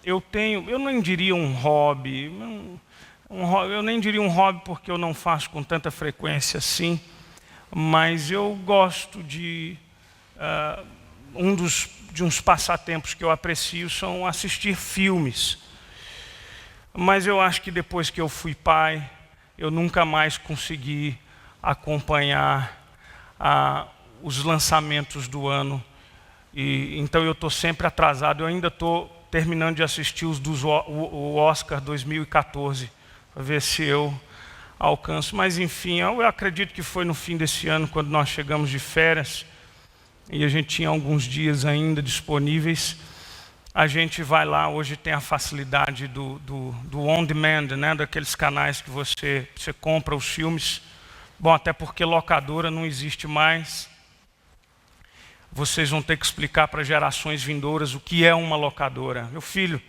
eu nem diria um hobby, eu nem diria um hobby porque eu não faço com tanta frequência assim, mas eu gosto de de uns passatempos que eu aprecio são assistir filmes. Mas eu acho que depois que eu fui pai, eu nunca mais consegui acompanhar os lançamentos do ano. Então eu estou sempre atrasado. Eu ainda estou terminando de assistir o Oscar 2014, para ver se eu alcanço. Mas enfim, eu acredito que foi no fim desse ano, quando nós chegamos de férias, e a gente tinha alguns dias ainda disponíveis. A gente vai lá, hoje tem a facilidade do on-demand, né? Daqueles canais que você compra os filmes. Bom, até porque locadora não existe mais. Vocês vão ter que explicar para gerações vindouras o que é uma locadora. Meu filho,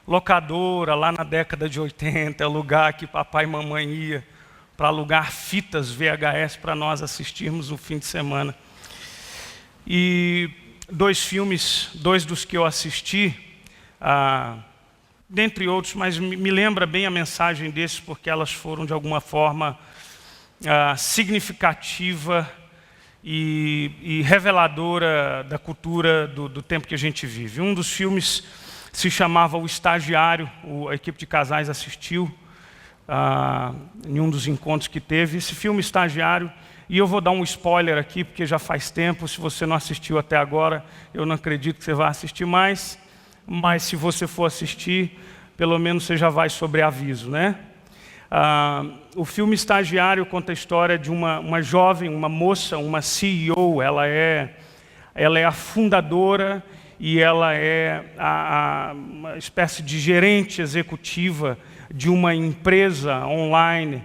locadora lá na década de 80, é o lugar que papai e mamãe ia para alugar fitas VHS para nós assistirmos no fim de semana. E dois dos que eu assisti, dentre outros, mas me lembra bem a mensagem desses, porque elas foram de alguma forma significativa e reveladora da cultura do tempo que a gente vive. Um dos filmes se chamava O Estagiário, a equipe de casais assistiu em um dos encontros que teve. Esse filme Estagiário, e eu vou dar um spoiler aqui, porque já faz tempo, se você não assistiu até agora, eu não acredito que você vá assistir mais, mas se você for assistir, pelo menos você já vai sobre aviso, né? O filme Estagiário conta a história de uma jovem, uma moça, uma CEO. Ela é a fundadora e ela é uma espécie de gerente executiva de uma empresa online,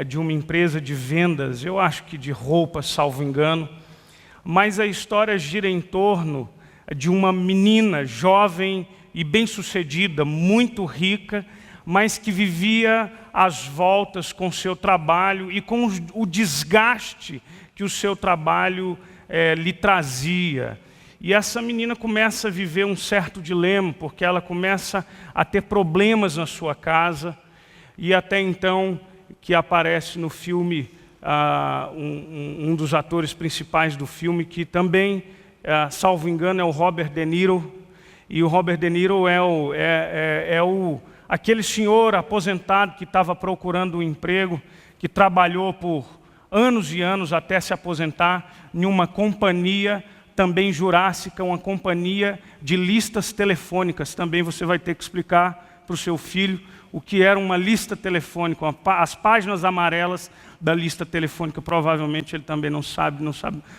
de uma empresa de vendas, eu acho que de roupas, salvo engano. Mas a história gira em torno de uma menina jovem e bem-sucedida, muito rica, mas que vivia às voltas com o seu trabalho e com o desgaste que o seu trabalho lhe trazia. E essa menina começa a viver um certo dilema, porque ela começa a ter problemas na sua casa, e até então que aparece no filme um dos atores principais do filme, que também, salvo engano, é o Robert De Niro. E o Robert De Niro é aquele senhor aposentado que estava procurando um emprego, que trabalhou por anos e anos até se aposentar em uma companhia também jurássica, uma companhia de listas telefônicas. Também você vai ter que explicar para o seu filho o que era uma lista telefônica, as páginas amarelas da lista telefônica. Provavelmente ele também não sabe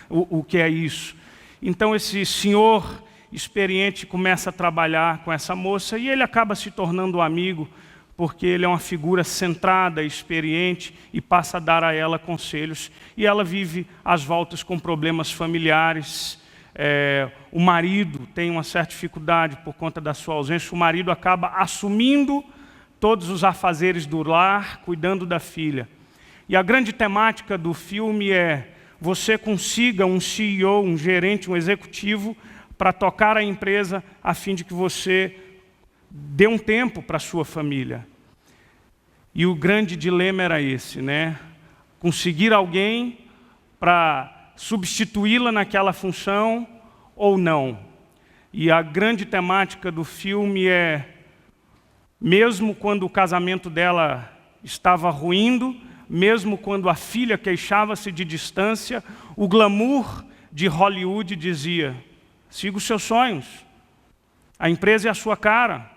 o que é isso. Então esse senhor experiente começa a trabalhar com essa moça e ele acaba se tornando um amigo, porque ele é uma figura centrada, experiente, e passa a dar a ela conselhos. E ela vive às voltas com problemas familiares. O marido tem uma certa dificuldade por conta da sua ausência. O marido acaba assumindo todos os afazeres do lar, cuidando da filha. E a grande temática do filme é: você consiga um CEO, um gerente, um executivo, para tocar a empresa, a fim de que você dê um tempo para a sua família. E o grande dilema era esse, né? Conseguir alguém para substituí-la naquela função ou não. E a grande temática do filme é: mesmo quando o casamento dela estava ruindo, mesmo quando a filha queixava-se de distância, o glamour de Hollywood dizia: siga os seus sonhos, a empresa é a sua cara,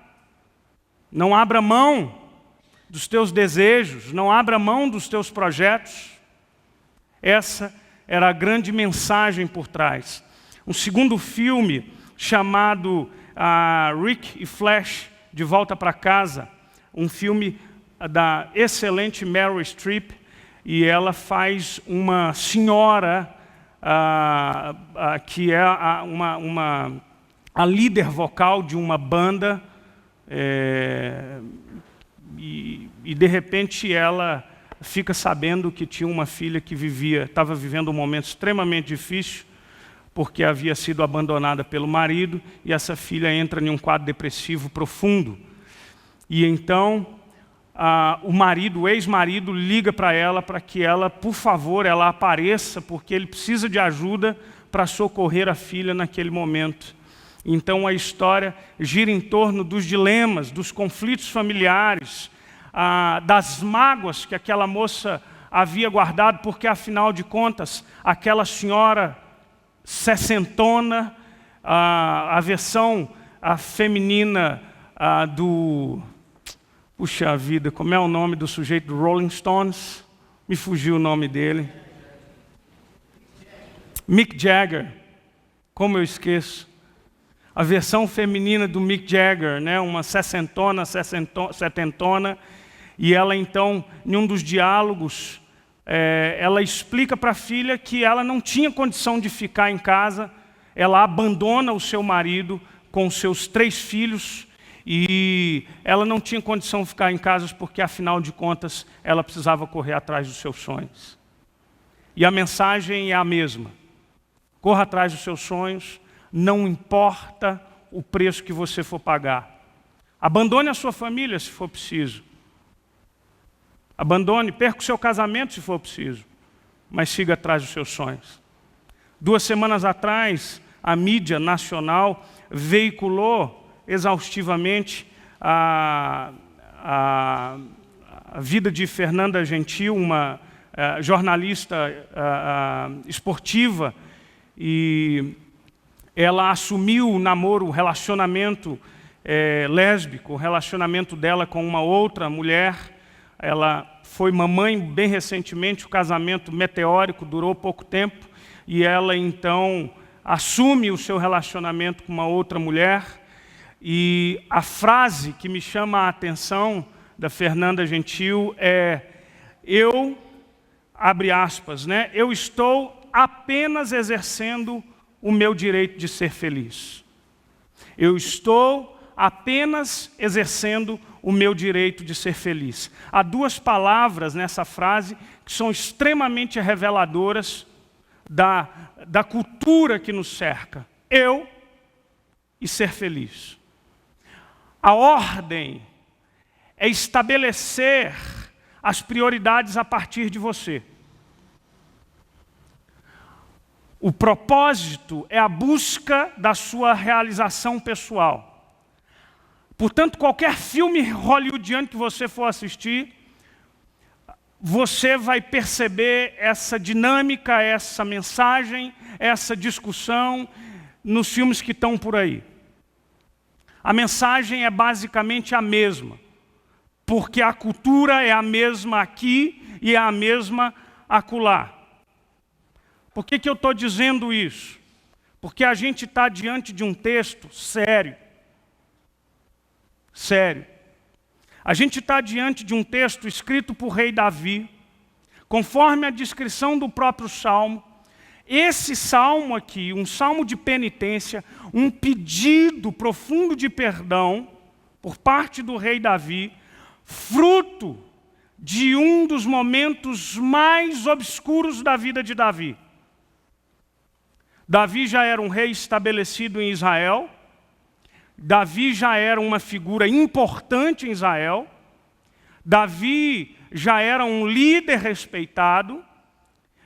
não abra mão dos teus desejos, não abra mão dos teus projetos. Essa era a grande mensagem por trás. Um segundo filme chamado Rick e Flash, De Volta para Casa, um filme da excelente Meryl Streep, e ela faz uma senhora que é a líder vocal de uma banda, e de repente ela fica sabendo que tinha uma filha que estava vivendo um momento extremamente difícil, porque havia sido abandonada pelo marido, e essa filha entra em um quadro depressivo profundo. E então, o marido, o ex-marido, liga para ela para que ela, por favor, ela apareça, porque ele precisa de ajuda para socorrer a filha naquele momento. Então a história gira em torno dos dilemas, dos conflitos familiares, das mágoas que aquela moça havia guardado, porque afinal de contas, aquela senhora sessentona, a versão feminina puxa vida, como é o nome do sujeito do Rolling Stones? Me fugiu o nome dele. Mick Jagger, como eu esqueço. A versão feminina do Mick Jagger, né? Uma setentona, e ela então, em um dos diálogos, ela explica para a filha que ela não tinha condição de ficar em casa, ela abandona o seu marido com os seus 3 filhos, e ela não tinha condição de ficar em casa porque, afinal de contas, ela precisava correr atrás dos seus sonhos. E a mensagem é a mesma: corra atrás dos seus sonhos, não importa o preço que você for pagar. Abandone a sua família se for preciso. Abandone, perca o seu casamento se for preciso. Mas siga atrás dos seus sonhos. 2 semanas atrás, a mídia nacional veiculou exaustivamente a vida de Fernanda Gentil, uma jornalista esportiva, e ela assumiu o namoro, o relacionamento lésbico, o relacionamento dela com uma outra mulher. Ela foi mamãe bem recentemente, o casamento meteórico durou pouco tempo, e ela então assume o seu relacionamento com uma outra mulher. E a frase que me chama a atenção da Fernanda Gentil é: abre aspas, né? Eu estou apenas exercendo o meu direito de ser feliz. Eu estou apenas exercendo o meu direito de ser feliz. Há 2 palavras nessa frase que são extremamente reveladoras da cultura que nos cerca. Eu e ser feliz. A ordem é estabelecer as prioridades a partir de você. O propósito é a busca da sua realização pessoal. Portanto, qualquer filme hollywoodiano que você for assistir, você vai perceber essa dinâmica, essa mensagem, essa discussão nos filmes que estão por aí. A mensagem é basicamente a mesma, porque a cultura é a mesma aqui e é a mesma acolá. Por que eu estou dizendo isso? Porque a gente está diante de um texto sério. Sério. A gente está diante de um texto escrito por rei Davi, conforme a descrição do próprio Salmo. Esse salmo aqui, um salmo de penitência, um pedido profundo de perdão por parte do rei Davi, fruto de um dos momentos mais obscuros da vida de Davi. Davi já era um rei estabelecido em Israel. Davi já era uma figura importante em Israel. Davi já era um líder respeitado.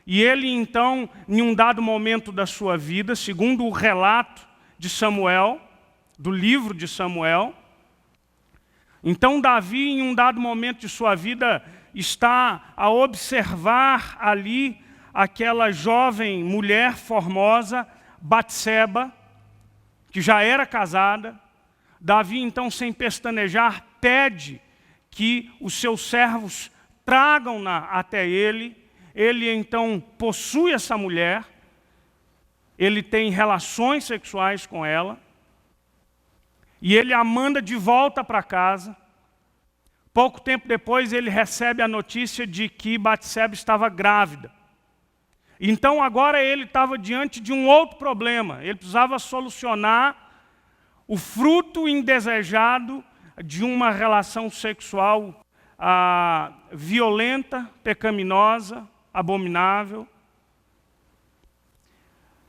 E ele então, em um dado momento da sua vida, segundo o relato de Samuel, do livro de Samuel, então Davi, em um dado momento de sua vida, está a observar ali aquela jovem mulher formosa, Batseba, que já era casada. Davi, então, sem pestanejar, pede que os seus servos tragam-na até ele. Ele, então, possui essa mulher, ele tem relações sexuais com ela, e ele a manda de volta para casa. Pouco tempo depois, ele recebe a notícia de que Batseba estava grávida. Então, agora ele estava diante de um outro problema. Ele precisava solucionar o fruto indesejado de uma relação sexual violenta, pecaminosa, abominável.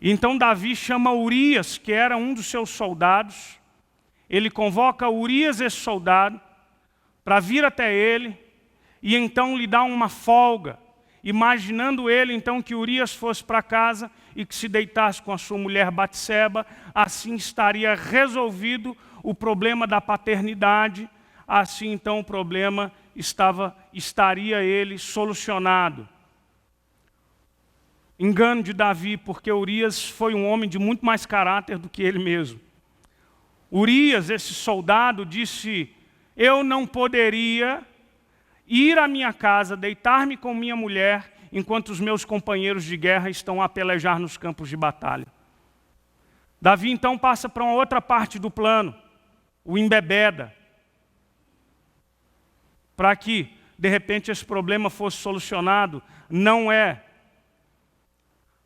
Então Davi chama Urias, que era um dos seus soldados. Ele convoca Urias, esse soldado, para vir até ele e então lhe dá uma folga, imaginando ele então que Urias fosse para casa e que se deitasse com a sua mulher Batseba, assim estaria resolvido o problema da paternidade, assim então o problema estaria ele solucionado. Engano de Davi, porque Urias foi um homem de muito mais caráter do que ele mesmo. Urias, esse soldado, disse: eu não poderia ir à minha casa, deitar-me com minha mulher, enquanto os meus companheiros de guerra estão a pelejar nos campos de batalha. Davi então passa para uma outra parte do plano, o embebeda, para que, de repente, esse problema fosse solucionado. Não é.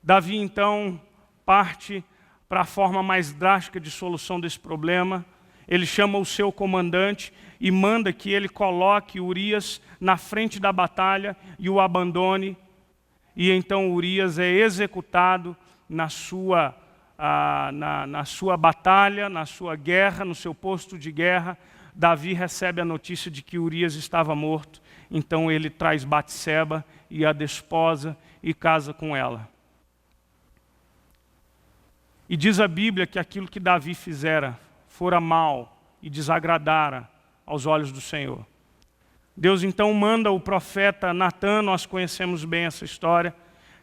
Davi então parte para a forma mais drástica de solução desse problema. Ele chama o seu comandante e manda que ele coloque Urias na frente da batalha e o abandone. E então Urias é executado na sua batalha, na sua guerra, no seu posto de guerra. Davi recebe a notícia de que Urias estava morto. Então ele traz Batseba e a desposa e casa com ela. E diz a Bíblia que aquilo que Davi fizera fora mal e desagradara aos olhos do Senhor. Deus então manda o profeta Natã, nós conhecemos bem essa história,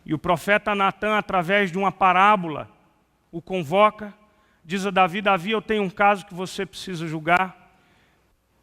e o profeta Natã, através de uma parábola, o convoca, diz a Davi: Davi, eu tenho um caso que você precisa julgar.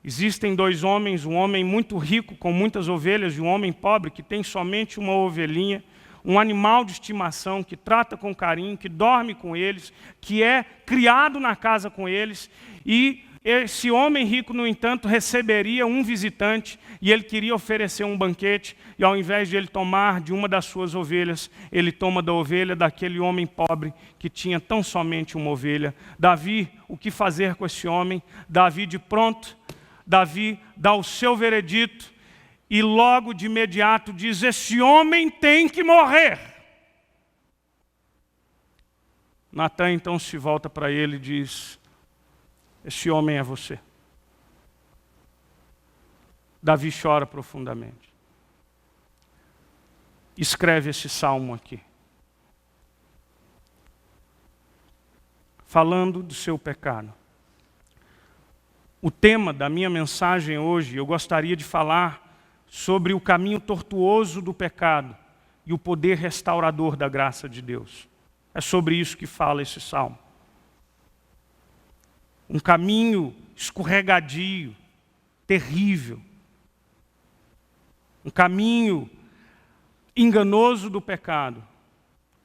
Existem dois homens, um homem muito rico com muitas ovelhas e um homem pobre que tem somente uma ovelhinha, um animal de estimação que trata com carinho, que dorme com eles, que é criado na casa com eles. E esse homem rico, no entanto, receberia um visitante e ele queria oferecer um banquete. E ao invés de ele tomar de uma das suas ovelhas, ele toma da ovelha daquele homem pobre que tinha tão somente uma ovelha. Davi, o que fazer com esse homem? Davi, de pronto, Davi dá o seu veredito. E logo de imediato diz: esse homem tem que morrer. Natã então se volta para ele e diz: esse homem é você. Davi chora profundamente. Escreve esse salmo aqui, falando do seu pecado. O tema da minha mensagem hoje, eu gostaria de falar sobre o caminho tortuoso do pecado e o poder restaurador da graça de Deus. É sobre isso que fala esse salmo. Um caminho escorregadio, terrível. Um caminho enganoso do pecado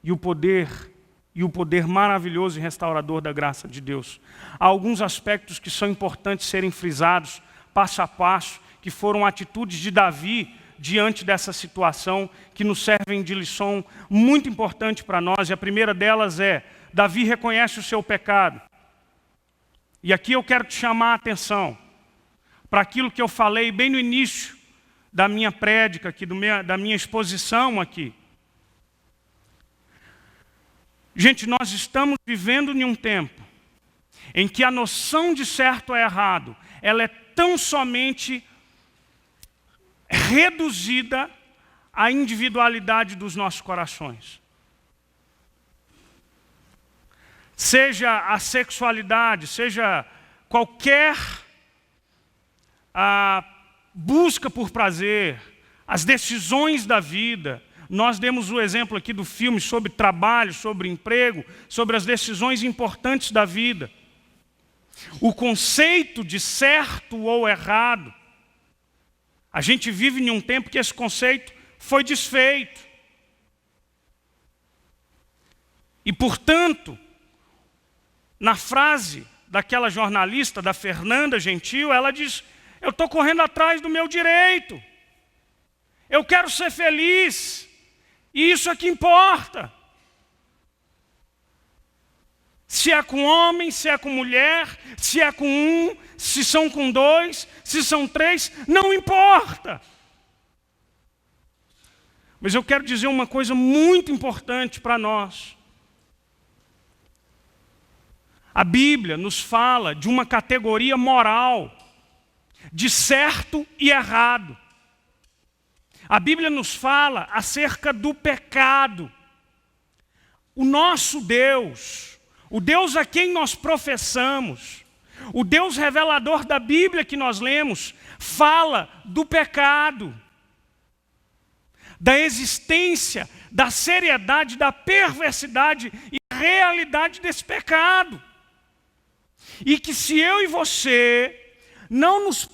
e o poder maravilhoso e restaurador da graça de Deus. Há alguns aspectos que são importantes serem frisados, passo a passo, que foram atitudes de Davi diante dessa situação, que nos servem de lição muito importante para nós. E a primeira delas é: Davi reconhece o seu pecado. E aqui eu quero te chamar a atenção para aquilo que eu falei bem no início da minha prédica aqui, da minha exposição aqui. Gente, nós estamos vivendo em um tempo em que a noção de certo e errado, ela é tão somente reduzida à individualidade dos nossos corações. Seja a sexualidade, seja qualquer busca por prazer, as decisões da vida. Nós demos o exemplo aqui do filme sobre trabalho, sobre emprego, sobre as decisões importantes da vida. O conceito de certo ou errado, a gente vive em um tempo que esse conceito foi desfeito. E, portanto, na frase daquela jornalista, da Fernanda Gentil, ela diz: eu estou correndo atrás do meu direito. Eu quero ser feliz. E isso é que importa. Se é com homem, se é com mulher, se é com um, se são com dois, se são três, não importa. Mas eu quero dizer uma coisa muito importante para nós. A Bíblia nos fala de uma categoria moral, de certo e errado. A Bíblia nos fala acerca do pecado. O nosso Deus, o Deus a quem nós professamos, o Deus revelador da Bíblia que nós lemos, fala do pecado, da existência, da seriedade, da perversidade e realidade desse pecado. E que se eu e você não nos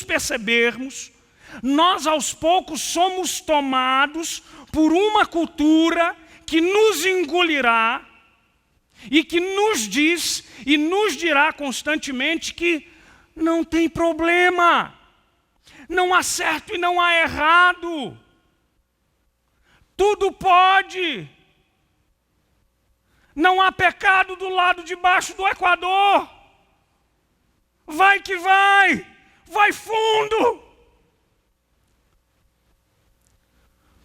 percebermos, nós aos poucos somos tomados por uma cultura que nos engolirá e que nos diz e nos dirá constantemente que não tem problema, não há certo e não há errado, tudo pode, não há pecado do lado de baixo do Equador, vai que vai fundo.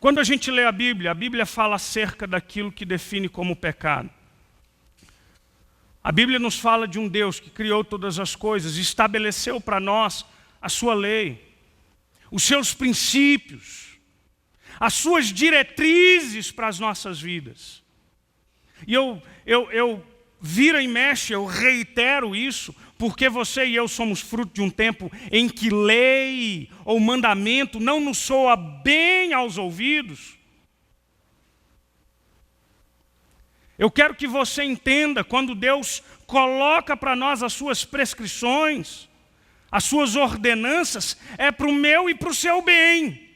Quando a gente lê a Bíblia fala acerca daquilo que define como pecado. A Bíblia nos fala de um Deus que criou todas as coisas, estabeleceu para nós a sua lei, os seus princípios, as suas diretrizes para as nossas vidas. E eu vira e mexe, eu reitero isso, porque você e eu somos fruto de um tempo em que lei ou mandamento não nos soa bem aos ouvidos. Eu quero que você entenda, quando Deus coloca para nós as suas prescrições, as suas ordenanças, é para o meu e para o seu bem.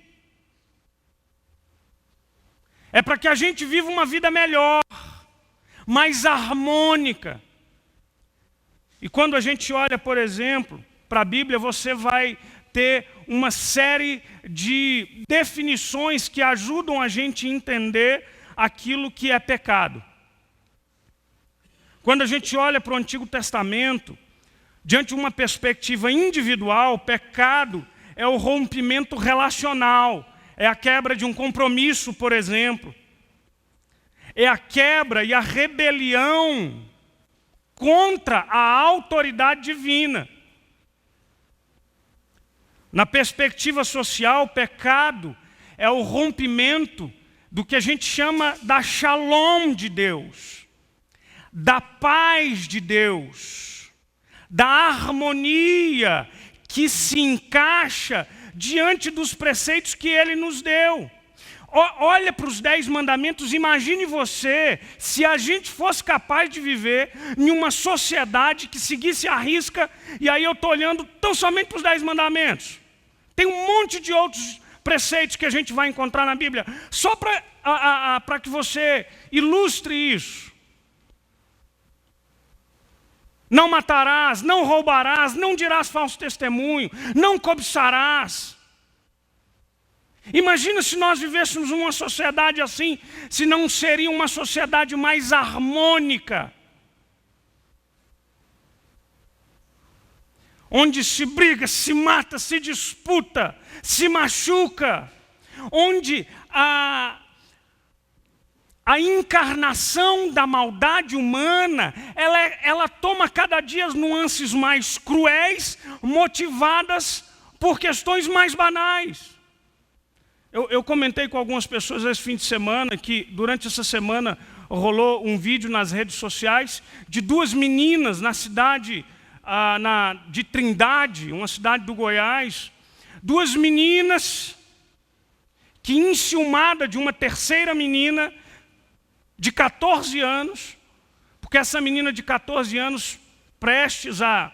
É para que a gente viva uma vida melhor, mais harmônica. E quando a gente olha, por exemplo, para a Bíblia, você vai ter uma série de definições que ajudam a gente a entender aquilo que é pecado. Quando a gente olha para o Antigo Testamento, diante de uma perspectiva individual, pecado é o rompimento relacional, é a quebra de um compromisso, por exemplo. É a quebra e a rebelião contra a autoridade divina. Na perspectiva social, pecado é o rompimento do que a gente chama da shalom de Deus, da paz de Deus, da harmonia que se encaixa diante dos preceitos que Ele nos deu. Olha para os 10 mandamentos, imagine você, se a gente fosse capaz de viver em uma sociedade que seguisse a risca, e aí eu estou olhando tão somente para os 10 mandamentos. Tem um monte de outros preceitos que a gente vai encontrar na Bíblia, só para que você ilustre isso. Não matarás, não roubarás, não dirás falso testemunho, não cobiçarás. Imagina se nós vivêssemos numa sociedade assim, se não seria uma sociedade mais harmônica, onde se briga, se mata, se disputa, se machuca, onde a encarnação da maldade humana, ela toma cada dia nuances mais cruéis, motivadas por questões mais banais. Eu comentei com algumas pessoas esse fim de semana que durante essa semana rolou um vídeo nas redes sociais de 2 meninas na cidade de Trindade, uma cidade do Goiás. 2 meninas que, enciumada de uma terceira menina de 14 anos, porque essa menina de 14 anos, prestes a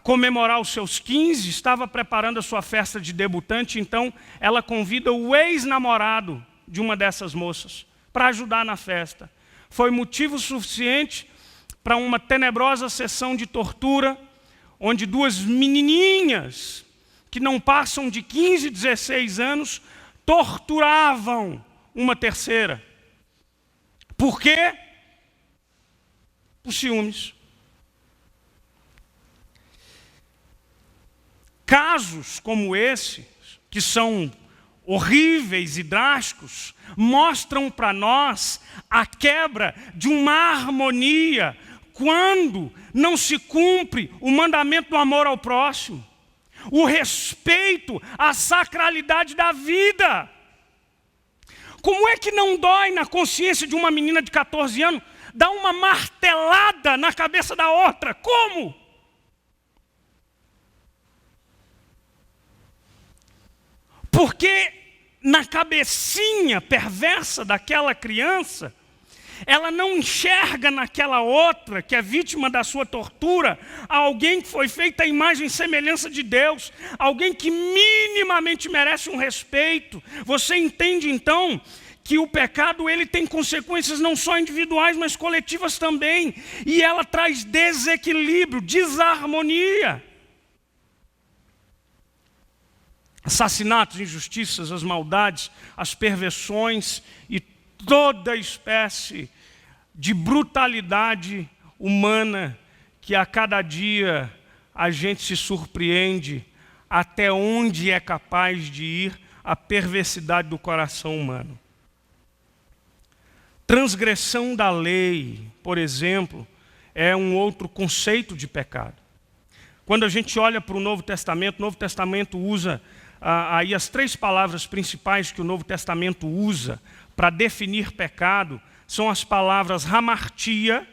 comemorar os seus 15, estava preparando a sua festa de debutante, então ela convida o ex-namorado de uma dessas moças para ajudar na festa. Foi motivo suficiente para uma tenebrosa sessão de tortura, onde 2 menininhas, que não passam de 15, 16 anos, torturavam uma terceira. Por quê? Por ciúmes. Casos como esse, que são horríveis e drásticos, mostram para nós a quebra de uma harmonia quando não se cumpre o mandamento do amor ao próximo, o respeito à sacralidade da vida. Como é que não dói na consciência de uma menina de 14 anos dar uma martelada na cabeça da outra? Como? Porque na cabecinha perversa daquela criança, ela não enxerga naquela outra, que é vítima da sua tortura, alguém que foi feita à imagem e semelhança de Deus, alguém que minimamente merece um respeito. Você entende então que o pecado ele tem consequências não só individuais, mas coletivas também. E ela traz desequilíbrio, desarmonia. Assassinatos, injustiças, as maldades, as perversões e toda espécie de brutalidade humana que a cada dia a gente se surpreende até onde é capaz de ir a perversidade do coração humano. Transgressão da lei, por exemplo, é um outro conceito de pecado. Quando a gente olha para o Novo Testamento usa aí as 3 palavras principais que o Novo Testamento usa para definir pecado, são as palavras hamartia,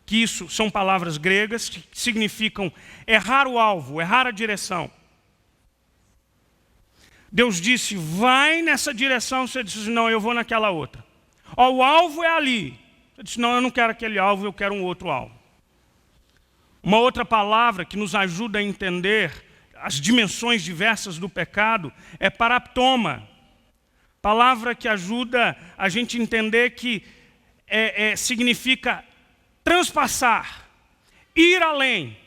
que isso são palavras gregas, que significam errar o alvo, errar a direção. Deus disse, vai nessa direção, você disse, não, eu vou naquela outra. Ó, o alvo é ali. Você disse, não, eu não quero aquele alvo, eu quero um outro alvo. Uma outra palavra que nos ajuda a entender as dimensões diversas do pecado é paraptoma. Palavra que ajuda a gente a entender que significa transpassar, ir além.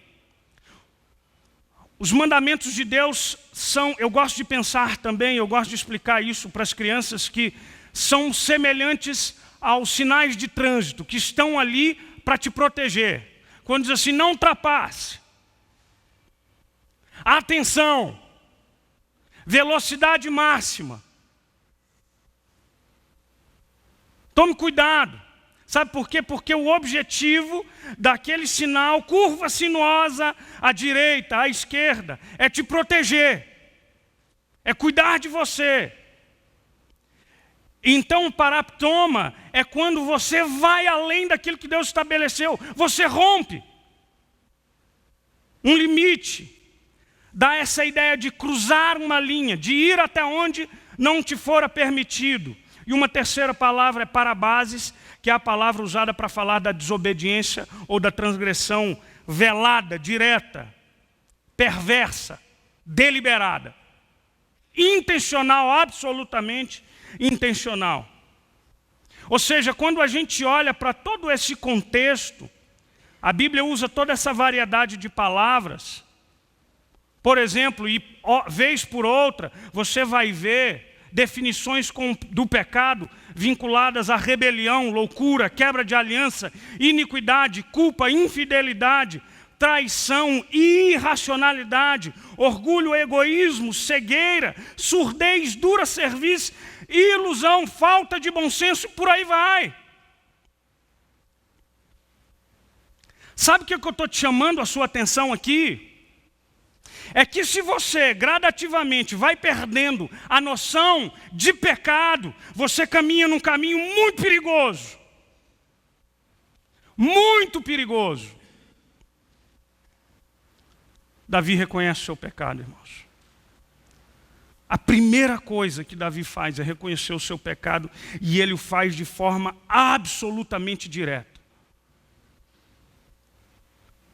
Os mandamentos de Deus são, eu gosto de pensar também, eu gosto de explicar isso para as crianças, que são semelhantes aos sinais de trânsito, que estão ali para te proteger. Quando diz assim, não ultrapasse. Atenção, velocidade máxima. Tome cuidado. Sabe por quê? Porque o objetivo daquele sinal, curva sinuosa à direita, à esquerda, é te proteger, é cuidar de você. Então o paraptoma é quando você vai além daquilo que Deus estabeleceu, você rompe um limite. Dá essa ideia de cruzar uma linha, de ir até onde não te fora permitido. E uma terceira palavra é parabases, que é a palavra usada para falar da desobediência ou da transgressão velada, direta, perversa, deliberada. Intencional, absolutamente intencional. Ou seja, quando a gente olha para todo esse contexto, a Bíblia usa toda essa variedade de palavras. Por exemplo, e vez por outra, você vai ver definições do pecado vinculadas à rebelião, loucura, quebra de aliança, iniquidade, culpa, infidelidade, traição, irracionalidade, orgulho, egoísmo, cegueira, surdez, dura serviço, ilusão, falta de bom senso e por aí vai. Sabe o que eu estou te chamando a sua atenção aqui? É que se você gradativamente vai perdendo a noção de pecado, você caminha num caminho muito perigoso. Muito perigoso. Davi reconhece o seu pecado, irmãos. A primeira coisa que Davi faz é reconhecer o seu pecado, e ele o faz de forma absolutamente direta.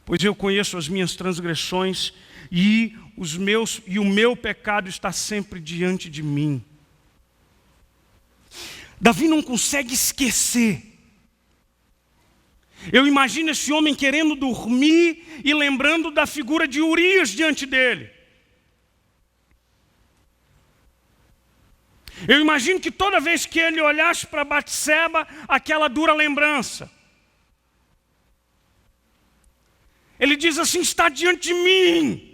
Pois eu conheço as minhas transgressões e o meu pecado está sempre diante de mim. Davi não consegue esquecer. Eu imagino esse homem querendo dormir e lembrando da figura de Urias diante dele. Eu imagino que toda vez que ele olhasse para Batseba, aquela dura lembrança. Ele diz assim, está diante de mim.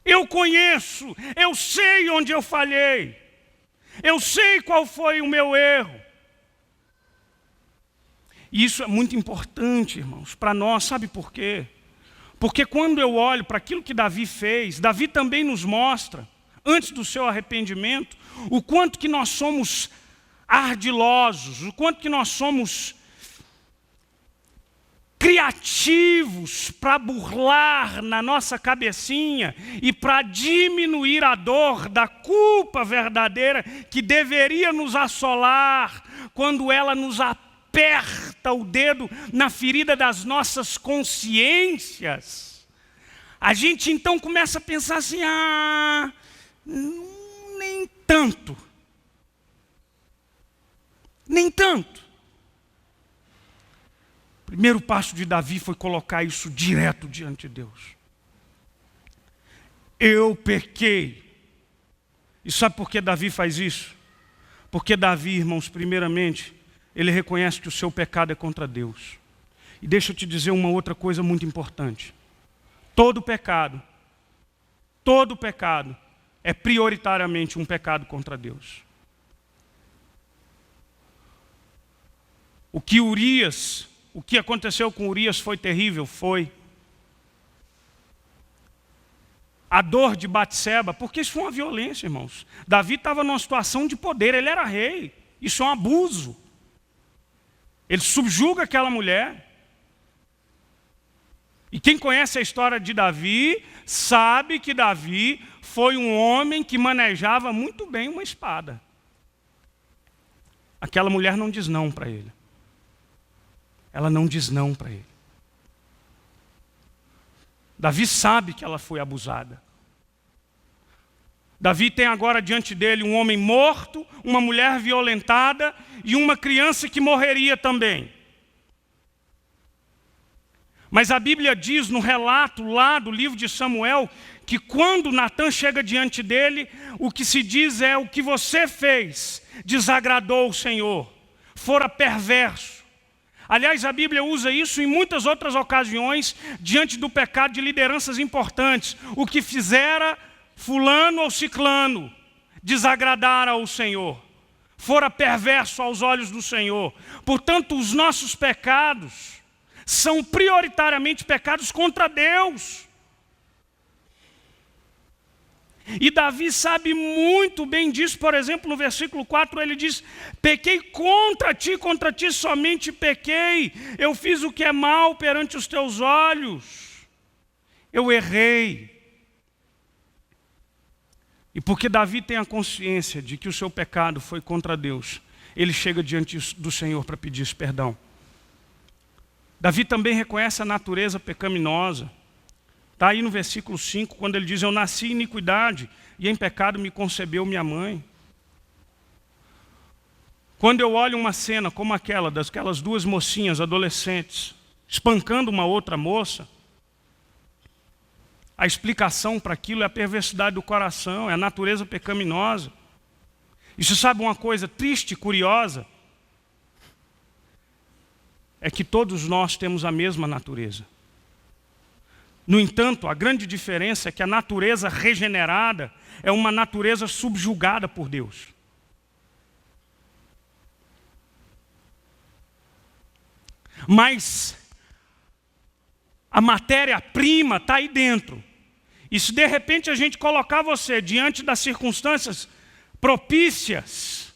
Eu conheço, eu sei onde eu falhei. Eu sei qual foi o meu erro. E isso é muito importante, irmãos, para nós. Sabe por quê? Porque quando eu olho para aquilo que Davi fez, Davi também nos mostra, antes do seu arrependimento, o quanto que nós somos ardilosos, o quanto que nós somos criativos para burlar na nossa cabecinha e para diminuir a dor da culpa verdadeira que deveria nos assolar quando ela nos aperta o dedo na ferida das nossas consciências. A gente então começa a pensar assim, nem tanto. Nem tanto. O primeiro passo de Davi foi colocar isso direto diante de Deus. Eu pequei. E sabe por que Davi faz isso? Porque Davi, irmãos, primeiramente, ele reconhece que o seu pecado é contra Deus. E deixa eu te dizer uma outra coisa muito importante. Todo pecado é prioritariamente um pecado contra Deus. O que aconteceu com Urias foi terrível, foi. A dor de Batseba, porque isso foi uma violência, irmãos. Davi estava numa situação de poder, ele era rei. Isso é um abuso. Ele subjuga aquela mulher. E quem conhece a história de Davi, sabe que Davi foi um homem que manejava muito bem uma espada. Aquela mulher não diz não para ele. Ela não diz não para ele. Davi sabe que ela foi abusada. Davi tem agora diante dele um homem morto, uma mulher violentada e uma criança que morreria também. Mas a Bíblia diz no relato lá do livro de Samuel que quando Natã chega diante dele, o que se diz é: o que você fez desagradou o Senhor, fora perverso. Aliás, a Bíblia usa isso em muitas outras ocasiões diante do pecado de lideranças importantes. O que fizera fulano ou ciclano desagradar ao Senhor, fora perverso aos olhos do Senhor. Portanto, os nossos pecados são prioritariamente pecados contra Deus. E Davi sabe muito bem disso. Por exemplo, no versículo 4 ele diz: pequei contra ti somente pequei. Eu fiz o que é mal perante os teus olhos. Eu errei. E porque Davi tem a consciência de que o seu pecado foi contra Deus, ele chega diante do Senhor para pedir esse perdão. Davi também reconhece a natureza pecaminosa. Está aí no versículo 5, quando ele diz: eu nasci em iniquidade e em pecado me concebeu minha mãe. Quando eu olho uma cena como aquela, daquelas duas mocinhas adolescentes, espancando uma outra moça, a explicação para aquilo é a perversidade do coração, é a natureza pecaminosa. E você sabe uma coisa triste e curiosa? É que todos nós temos a mesma natureza. No entanto, a grande diferença é que a natureza regenerada é uma natureza subjugada por Deus. Mas a matéria-prima está aí dentro. E se de repente a gente colocar você diante das circunstâncias propícias,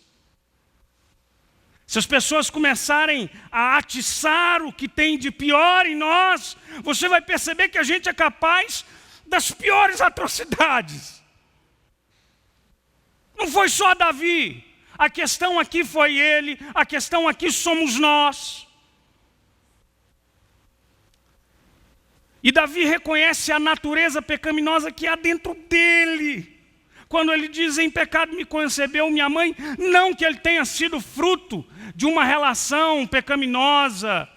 se as pessoas começarem a atiçar o que tem de pior em nós, você vai perceber que a gente é capaz das piores atrocidades. Não foi só Davi. A questão aqui foi ele, a questão aqui somos nós. E Davi reconhece a natureza pecaminosa que há dentro dele. Quando ele diz: em pecado me concebeu minha mãe, não que ele tenha sido fruto de uma relação pecaminosa.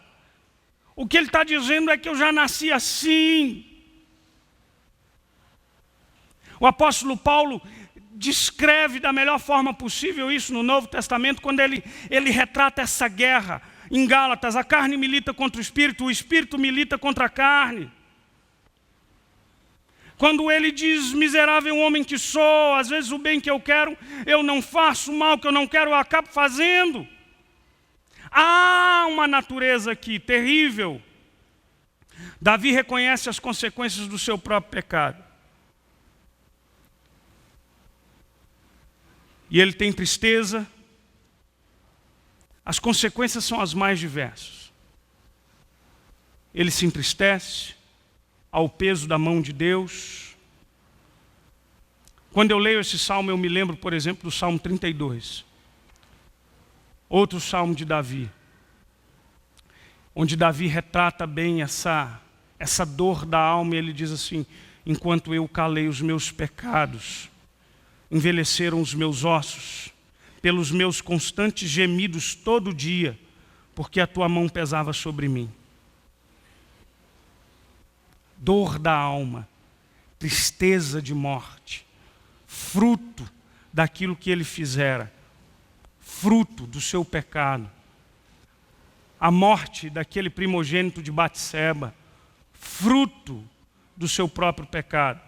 O que ele está dizendo é que eu já nasci assim. O apóstolo Paulo descreve da melhor forma possível isso no Novo Testamento, quando ele retrata essa guerra. Em Gálatas, a carne milita contra o espírito milita contra a carne. Quando ele diz, miserável homem que sou, às vezes o bem que eu quero, eu não faço, o mal que eu não quero, eu acabo fazendo. Há uma natureza aqui terrível. Davi reconhece as consequências do seu próprio pecado. E ele tem tristeza. As consequências são as mais diversas. Ele se entristece ao peso da mão de Deus. Quando eu leio esse salmo, eu me lembro, por exemplo, do Salmo 32. Outro salmo de Davi, onde Davi retrata bem essa dor da alma, e ele diz assim: enquanto eu calei os meus pecados, envelheceram os meus ossos, pelos meus constantes gemidos todo dia, porque a tua mão pesava sobre mim. Dor da alma, tristeza de morte, fruto daquilo que ele fizera, fruto do seu pecado. A morte daquele primogênito de Batseba, fruto do seu próprio pecado.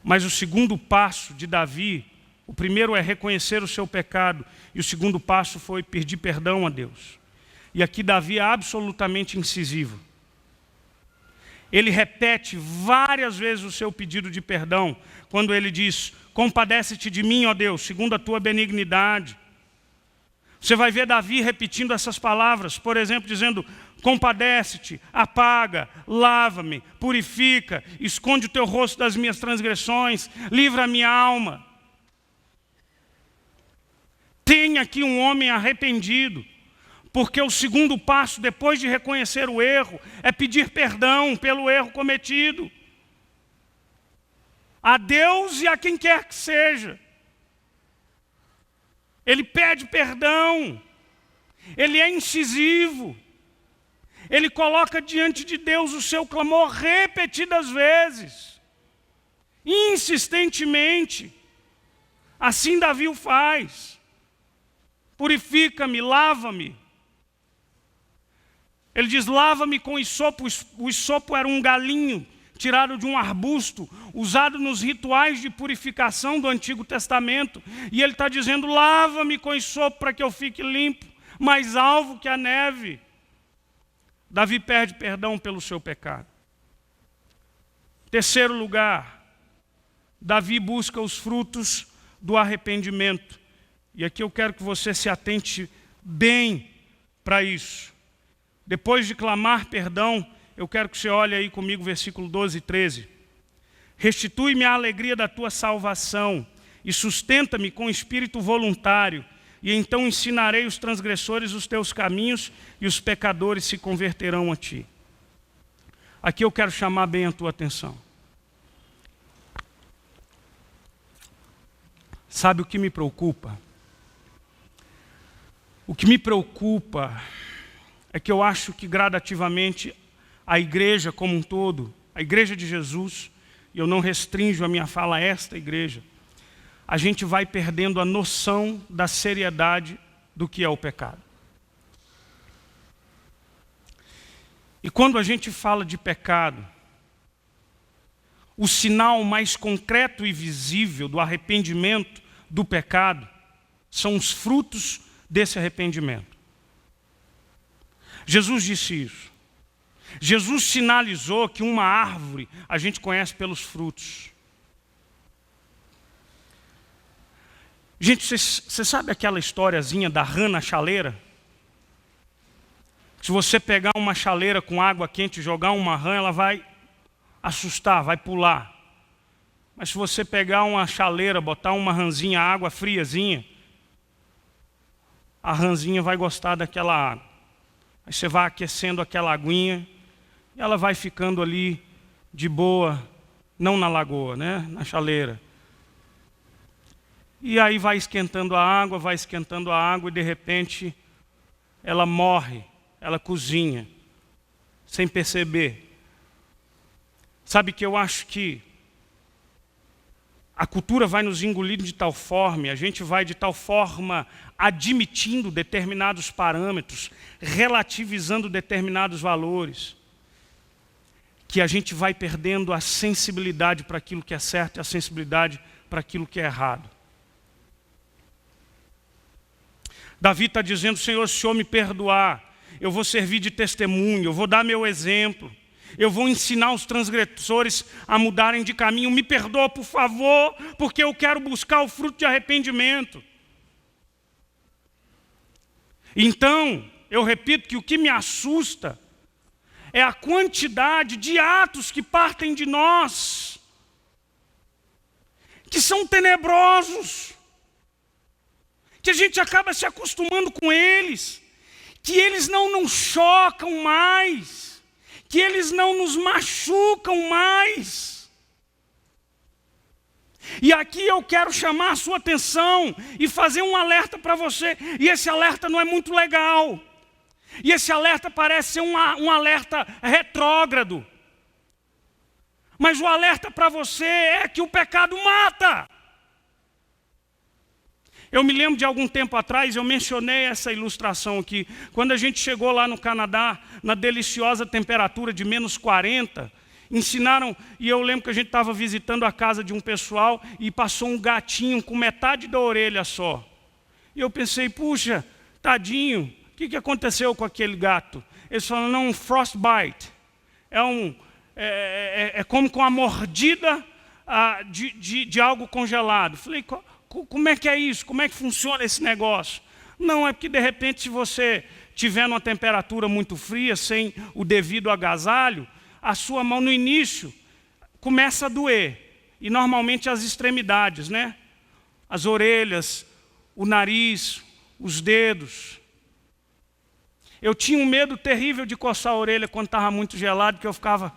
Mas o segundo passo de Davi, o primeiro é reconhecer o seu pecado, e o segundo passo foi pedir perdão a Deus. E aqui Davi é absolutamente incisivo. Ele repete várias vezes o seu pedido de perdão, quando ele diz: compadece-te de mim, ó Deus, segundo a tua benignidade. Você vai ver Davi repetindo essas palavras, por exemplo, dizendo: compadece-te, apaga, lava-me, purifica, esconde o teu rosto das minhas transgressões, livra a minha alma. Tem aqui um homem arrependido, porque o segundo passo, depois de reconhecer o erro, é pedir perdão pelo erro cometido. A Deus e a quem quer que seja. Ele pede perdão. Ele é incisivo. Ele coloca diante de Deus o seu clamor repetidas vezes. Insistentemente. Assim Davi o faz. Purifica-me, lava-me. Ele diz: lava-me com hisopo. O hisopo era um galinho tirado de um arbusto, usado nos rituais de purificação do Antigo Testamento. E ele está dizendo: lava-me com hisopo para que eu fique limpo, mais alvo que a neve. Davi pede perdão pelo seu pecado. Terceiro lugar, Davi busca os frutos do arrependimento. E aqui eu quero que você se atente bem para isso. Depois de clamar perdão, eu quero que você olhe aí comigo versículo 12 e 13. Restitui-me a alegria da tua salvação e sustenta-me com espírito voluntário, e então ensinarei os transgressores os teus caminhos e os pecadores se converterão a ti. Aqui eu quero chamar bem a tua atenção. Sabe o que me preocupa? O que me preocupa é que eu acho que gradativamente a igreja como um todo, a igreja de Jesus, e eu não restringo a minha fala a esta igreja, a gente vai perdendo a noção da seriedade do que é o pecado. E quando a gente fala de pecado, o sinal mais concreto e visível do arrependimento do pecado são os frutos desse arrependimento. Jesus disse isso. Jesus sinalizou que uma árvore a gente conhece pelos frutos. Gente, você sabe aquela historiazinha da rã na chaleira? Se você pegar uma chaleira com água quente e jogar uma rã, ela vai assustar, vai pular. Mas se você pegar uma chaleira, botar uma rãzinha, água friazinha, a rãzinha vai gostar daquela água. Aí você vai aquecendo aquela aguinha, e ela vai ficando ali de boa, não na lagoa, né? Na chaleira. E aí vai esquentando a água, e de repente ela morre, ela cozinha, sem perceber. Sabe que eu acho que a cultura vai nos engolir de tal forma, a gente vai de tal forma admitindo determinados parâmetros, relativizando determinados valores, que a gente vai perdendo a sensibilidade para aquilo que é certo e a sensibilidade para aquilo que é errado. Davi está dizendo: Senhor, se o Senhor me perdoar, eu vou servir de testemunho, eu vou dar meu exemplo, eu vou ensinar os transgressores a mudarem de caminho. Me perdoa, por favor, porque eu quero buscar o fruto de arrependimento. Então, eu repito que o que me assusta é a quantidade de atos que partem de nós, que são tenebrosos, que a gente acaba se acostumando com eles, que eles não nos chocam mais, que eles não nos machucam mais. E aqui eu quero chamar a sua atenção e fazer um alerta para você, e esse alerta não é muito legal, e esse alerta parece ser um alerta retrógrado, mas o alerta para você é que o pecado mata. Eu me lembro de algum tempo atrás, eu mencionei essa ilustração aqui, quando a gente chegou lá no Canadá, na deliciosa temperatura de -40, ensinaram, e eu lembro que a gente estava visitando a casa de um pessoal e passou um gatinho com metade da orelha só. E eu pensei: puxa, tadinho, o que aconteceu com aquele gato? Eles falaram: não, um frostbite. É como com a mordida de algo congelado. Falei: como é que é isso? Como é que funciona esse negócio? Não, é porque de repente, se você tiver numa temperatura muito fria, sem o devido agasalho, a sua mão no início começa a doer. E normalmente as extremidades, né? As orelhas, o nariz, os dedos. Eu tinha um medo terrível de coçar a orelha quando estava muito gelado, que eu ficava...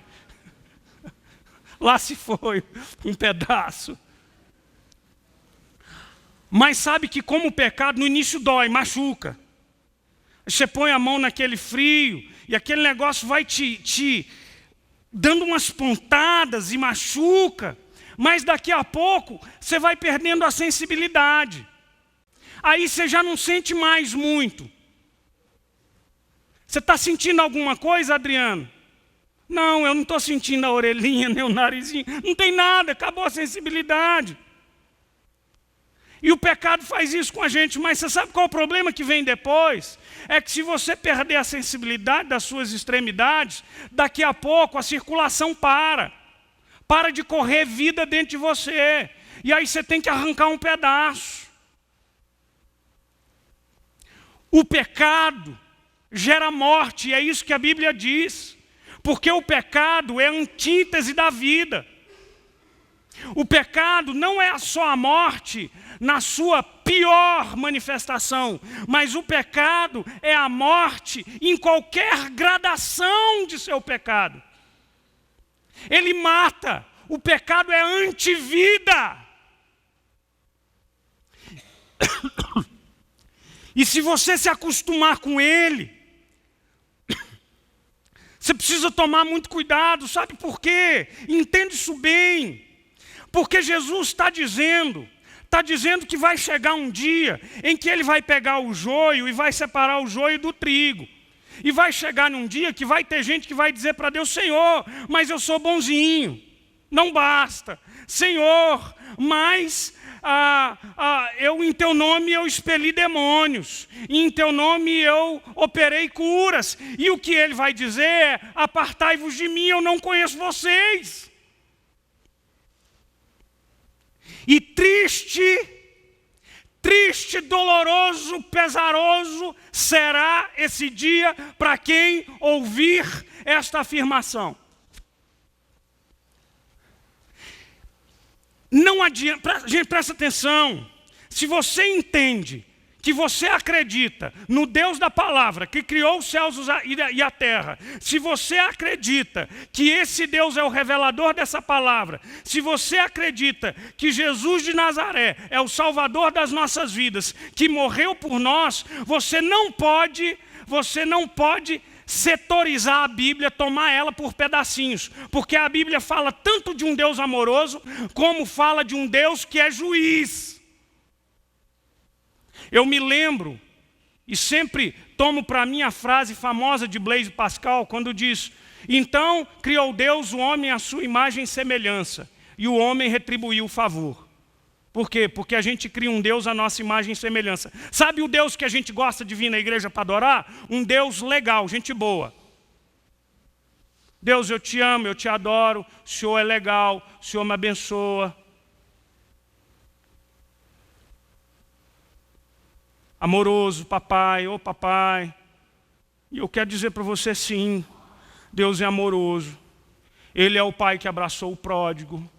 lá se foi um pedaço. Mas sabe que como o pecado no início dói, machuca. Você põe a mão naquele frio e aquele negócio vai te dando umas pontadas e machuca. Mas daqui a pouco você vai perdendo a sensibilidade. Aí você já não sente mais muito. Você está sentindo alguma coisa, Adriano? Não, eu não estou sentindo a orelhinha, nem o narizinho. Não tem nada, acabou a sensibilidade. E o pecado faz isso com a gente, mas você sabe qual é o problema que vem depois? É que se você perder a sensibilidade das suas extremidades, daqui a pouco a circulação para de correr vida dentro de você, e aí você tem que arrancar um pedaço. O pecado gera morte, e é isso que a Bíblia diz, porque o pecado é a antítese da vida. O pecado não é só a morte na sua pior manifestação, mas o pecado é a morte em qualquer gradação de seu pecado. Ele mata, o pecado é antivida. E se você se acostumar com ele, você precisa tomar muito cuidado, sabe por quê? Entende isso bem. Porque Jesus está dizendo que vai chegar um dia em que ele vai pegar o joio e vai separar o joio do trigo. E vai chegar num dia que vai ter gente que vai dizer para Deus: Senhor, mas eu sou bonzinho, não basta. Senhor, mas eu em teu nome eu expeli demônios, e em teu nome eu operei curas. E o que ele vai dizer é: apartai-vos de mim, eu não conheço vocês. E triste, doloroso, pesaroso será esse dia para quem ouvir esta afirmação. Não adianta, gente, presta atenção. Se você entende que você acredita no Deus da palavra, que criou os céus e a terra, se você acredita que esse Deus é o revelador dessa palavra, se você acredita que Jesus de Nazaré é o Salvador das nossas vidas, que morreu por nós, você não pode setorizar a Bíblia, tomar ela por pedacinhos, porque a Bíblia fala tanto de um Deus amoroso, como fala de um Deus que é juiz. Eu me lembro, e sempre tomo para mim a frase famosa de Blaise Pascal, quando diz Então criou Deus o homem à sua imagem e semelhança, e o homem retribuiu o favor. Por quê? Porque a gente cria um Deus à nossa imagem e semelhança. Sabe o Deus que a gente gosta de vir na igreja para adorar? Um Deus legal, gente boa. Deus, eu te amo, eu te adoro, o Senhor é legal, o Senhor me abençoa. Amoroso, papai, ô papai. E eu quero dizer para você sim, Deus é amoroso. Ele é o pai que abraçou o pródigo.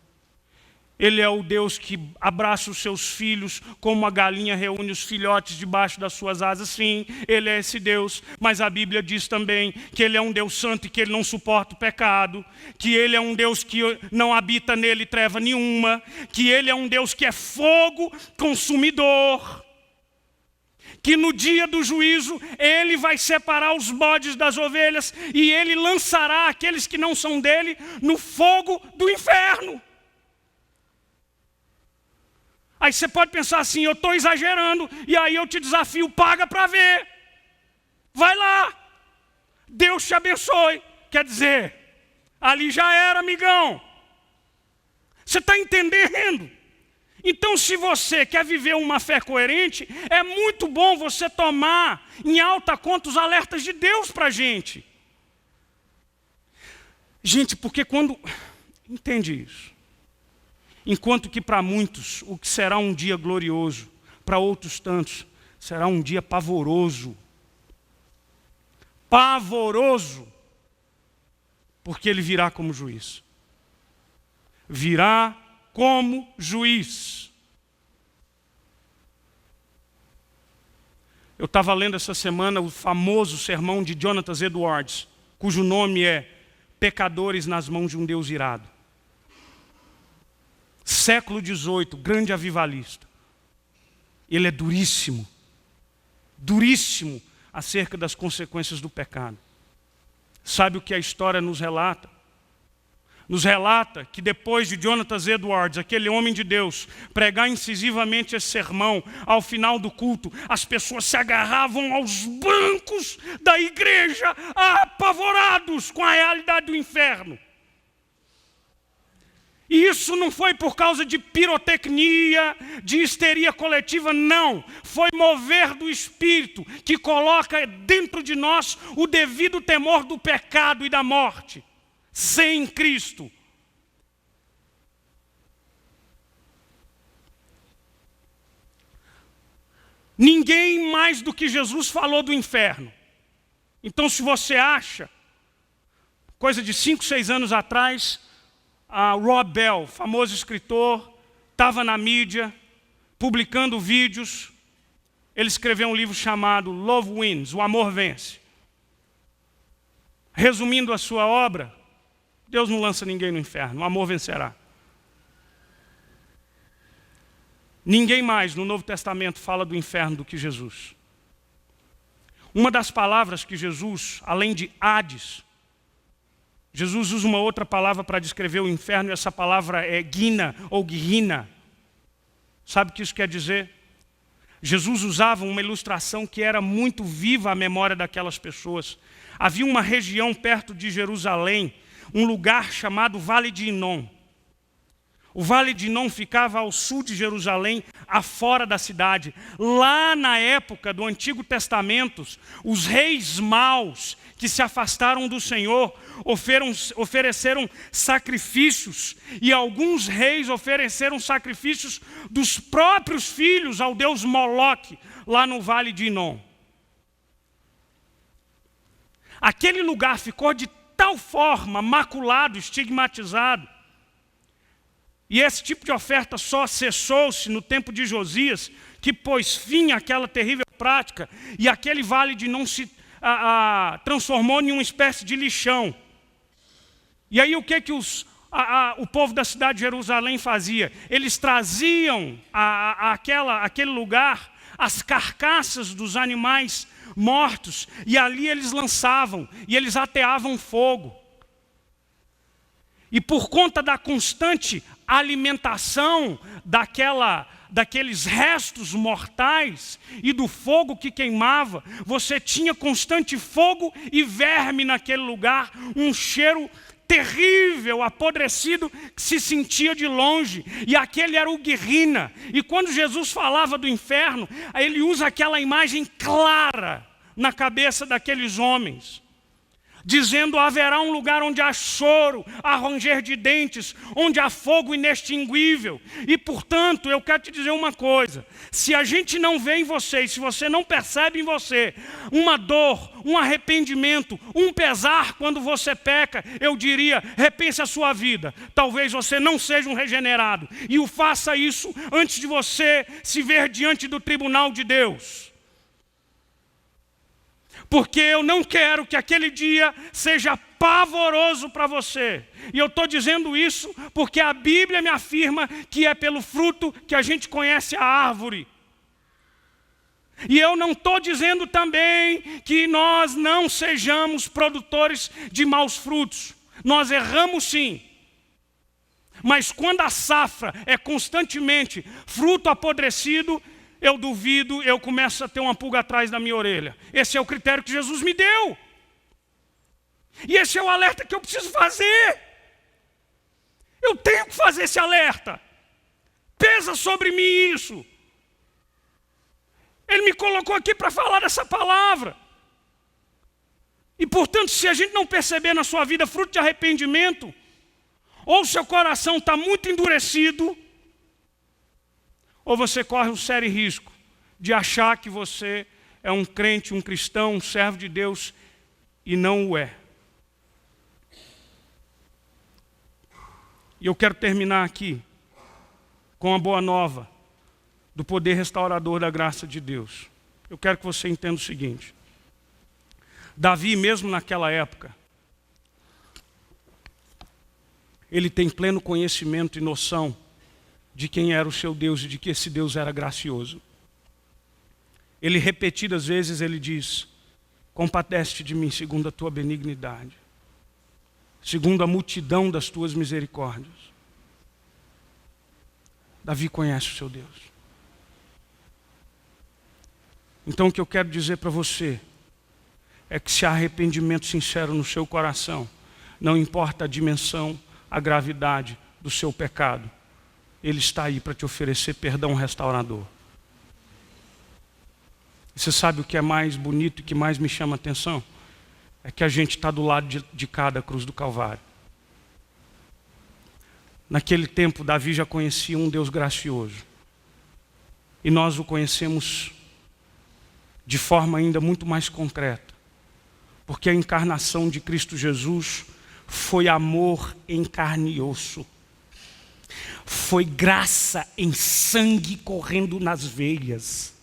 Ele é o Deus que abraça os seus filhos como a galinha reúne os filhotes debaixo das suas asas. Sim, Ele é esse Deus. Mas a Bíblia diz também que Ele é um Deus santo e que Ele não suporta o pecado. Que Ele é um Deus que não habita nele treva nenhuma. Que Ele é um Deus que é fogo consumidor. Que no dia do juízo Ele vai separar os bodes das ovelhas e Ele lançará aqueles que não são dele no fogo do inferno. Aí você pode pensar assim, eu estou exagerando, e aí eu te desafio, paga para ver. Vai lá. Deus te abençoe. Quer dizer, ali já era, amigão. Você está entendendo? Então, se você quer viver uma fé coerente, é muito bom você tomar em alta conta os alertas de Deus para a gente. Gente, porque quando... Entende isso? Enquanto que para muitos o que será um dia glorioso, para outros tantos será um dia pavoroso. Pavoroso. Porque ele virá como juiz. Virá como juiz. Eu estava lendo essa semana o famoso sermão de Jonathan Edwards, cujo nome é Pecadores nas mãos de um Deus irado. Século XVIII, grande avivalista. Ele é duríssimo, duríssimo acerca das consequências do pecado. Sabe o que a história nos relata? Nos relata que depois de Jonathan Edwards, aquele homem de Deus, pregar incisivamente esse sermão, ao final do culto, as pessoas se agarravam aos bancos da igreja, apavorados com a realidade do inferno. E isso não foi por causa de pirotecnia, de histeria coletiva, não. Foi mover do Espírito, que coloca dentro de nós o devido temor do pecado e da morte. Sem Cristo. Ninguém mais do que Jesus falou do inferno. Então, se você acha, coisa de 5, 6 anos atrás, a Rob Bell, famoso escritor, estava na mídia, publicando vídeos. Ele escreveu um livro chamado Love Wins, O Amor Vence. Resumindo a sua obra, Deus não lança ninguém no inferno, o amor vencerá. Ninguém mais no Novo Testamento fala do inferno do que Jesus. Uma das palavras que Jesus, além de Hades, Jesus usa uma outra palavra para descrever o inferno, e essa palavra é Gina ou Guirina. Sabe o que isso quer dizer? Jesus usava uma ilustração que era muito viva à memória daquelas pessoas. Havia uma região perto de Jerusalém, um lugar chamado Vale de Inom. O Vale de Inom ficava ao sul de Jerusalém, afora da cidade. Lá na época do Antigo Testamento, os reis maus que se afastaram do Senhor ofereceram sacrifícios, e alguns reis ofereceram sacrifícios dos próprios filhos ao deus Moloque, lá no Vale de Inom. Aquele lugar ficou de tal forma maculado, estigmatizado, e esse tipo de oferta só cessou-se no tempo de Josias, que pôs fim àquela terrível prática, e aquele Vale de Inom se transformou em uma espécie de lixão. E aí o que o povo da cidade de Jerusalém fazia? Eles traziam àquele lugar as carcaças dos animais mortos, e ali eles lançavam, e eles ateavam fogo. E por conta da constante alimentação daqueles restos mortais e do fogo que queimava, você tinha constante fogo e verme naquele lugar, um cheiro terrível, apodrecido, que se sentia de longe, e aquele era o Guerrina. E quando Jesus falava do inferno, ele usa aquela imagem clara na cabeça daqueles homens, dizendo: haverá um lugar onde há choro, há ranger de dentes, onde há fogo inextinguível. E portanto, eu quero te dizer uma coisa: se a gente não vê em você, se você não percebe em você uma dor, um arrependimento, um pesar quando você peca, eu diria: repense a sua vida. Talvez você não seja um regenerado, e o faça isso antes de você se ver diante do tribunal de Deus. Porque eu não quero que aquele dia seja pavoroso para você. E eu estou dizendo isso porque a Bíblia me afirma que é pelo fruto que a gente conhece a árvore. E eu não estou dizendo também que nós não sejamos produtores de maus frutos. Nós erramos sim. Mas quando a safra é constantemente fruto apodrecido, eu duvido, eu começo a ter uma pulga atrás da minha orelha. Esse é o critério que Jesus me deu. E esse é o alerta que eu preciso fazer. Eu tenho que fazer esse alerta. Pesa sobre mim isso. Ele me colocou aqui para falar dessa palavra. E portanto, se a gente não perceber na sua vida fruto de arrependimento, ou seu coração está muito endurecido, ou você corre um sério risco de achar que você é um crente, um cristão, um servo de Deus, e não o é. E eu quero terminar aqui com a boa nova do poder restaurador da graça de Deus. Eu quero que você entenda o seguinte: Davi, mesmo naquela época, ele tem pleno conhecimento e noção de quem era o seu Deus e de que esse Deus era gracioso. Ele repetidas vezes ele diz: compadece-te de mim segundo a tua benignidade, segundo a multidão das tuas misericórdias. Davi conhece o seu Deus. Então o que eu quero dizer para você é que se há arrependimento sincero no seu coração, não importa a dimensão, a gravidade do seu pecado, Ele está aí para te oferecer perdão restaurador. Você sabe o que é mais bonito e que mais me chama a atenção? É que a gente está do lado de cada cruz do Calvário. Naquele tempo, Davi já conhecia um Deus gracioso. E nós o conhecemos de forma ainda muito mais concreta. Porque a encarnação de Cristo Jesus foi amor em carne e osso. Foi graça em sangue correndo nas veias.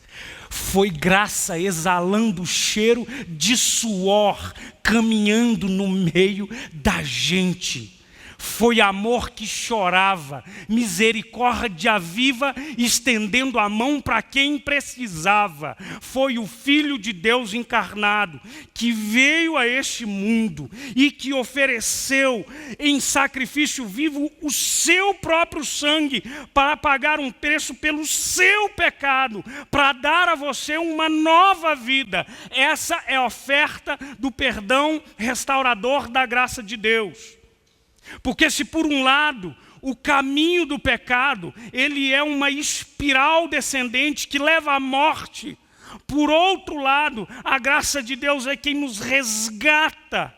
Foi graça exalando o cheiro de suor, caminhando no meio da gente. Foi amor que chorava, misericórdia viva, estendendo a mão para quem precisava. Foi o Filho de Deus encarnado, que veio a este mundo e que ofereceu em sacrifício vivo o seu próprio sangue para pagar um preço pelo seu pecado, para dar a você uma nova vida. Essa é a oferta do perdão restaurador da graça de Deus. Porque se por um lado o caminho do pecado, ele é uma espiral descendente que leva à morte, por outro lado, a graça de Deus é quem nos resgata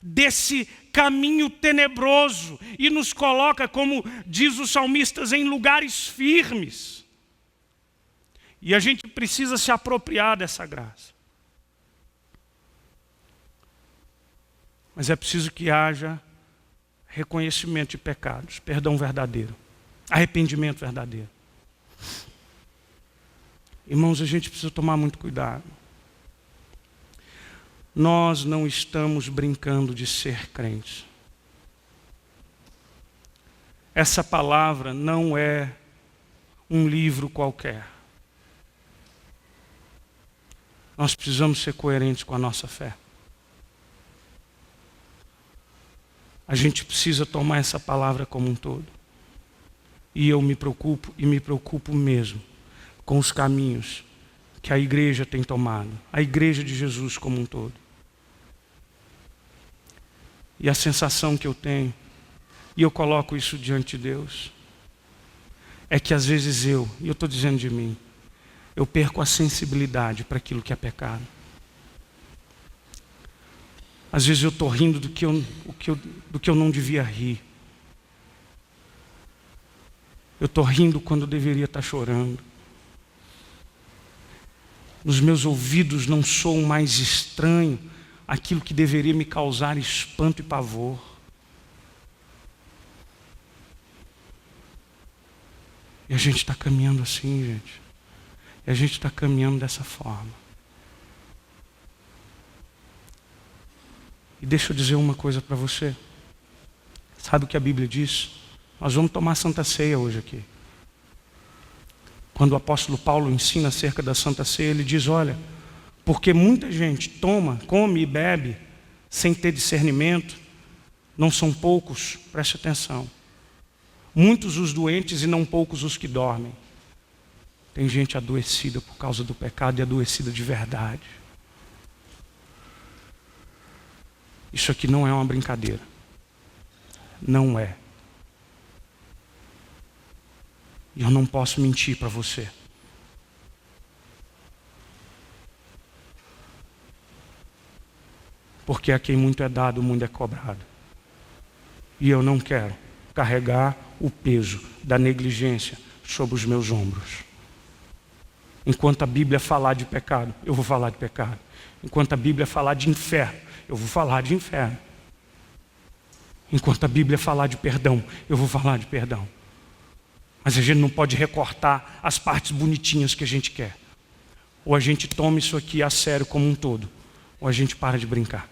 desse caminho tenebroso e nos coloca, como diz os salmistas, em lugares firmes. E a gente precisa se apropriar dessa graça. Mas é preciso que haja reconhecimento de pecados, perdão verdadeiro, arrependimento verdadeiro. Irmãos, a gente precisa tomar muito cuidado. Nós não estamos brincando de ser crentes. Essa palavra não é um livro qualquer. Nós precisamos ser coerentes com a nossa fé. A gente precisa tomar essa palavra como um todo. E eu me preocupo, e me preocupo mesmo, com os caminhos que a igreja tem tomado, a igreja de Jesus como um todo. E a sensação que eu tenho, e eu coloco isso diante de Deus, é que às vezes e eu estou dizendo de mim, eu perco a sensibilidade para aquilo que é pecado. Às vezes eu estou rindo do que eu não devia rir. Eu estou rindo quando eu deveria estar chorando. Nos meus ouvidos não soam mais estranho aquilo que deveria me causar espanto e pavor. E a gente está caminhando assim, gente. E a gente está caminhando dessa forma. E deixa eu dizer uma coisa para você. Sabe o que a Bíblia diz? Nós vamos tomar Santa Ceia hoje aqui. Quando o apóstolo Paulo ensina acerca da Santa Ceia, ele diz, olha, porque muita gente come e bebe sem ter discernimento, não são poucos, preste atenção. Muitos os doentes e não poucos os que dormem. Tem gente adoecida por causa do pecado e adoecida de verdade. Isso aqui não é uma brincadeira. Não é. E eu não posso mentir para você. Porque a quem muito é dado, muito é cobrado. E eu não quero carregar o peso da negligência sobre os meus ombros. Enquanto a Bíblia falar de pecado, eu vou falar de pecado. Enquanto a Bíblia falar de inferno, eu vou falar de inferno. Enquanto a Bíblia falar de perdão, eu vou falar de perdão. Mas a gente não pode recortar as partes bonitinhas que a gente quer. Ou a gente toma isso aqui a sério como um todo, ou a gente para de brincar.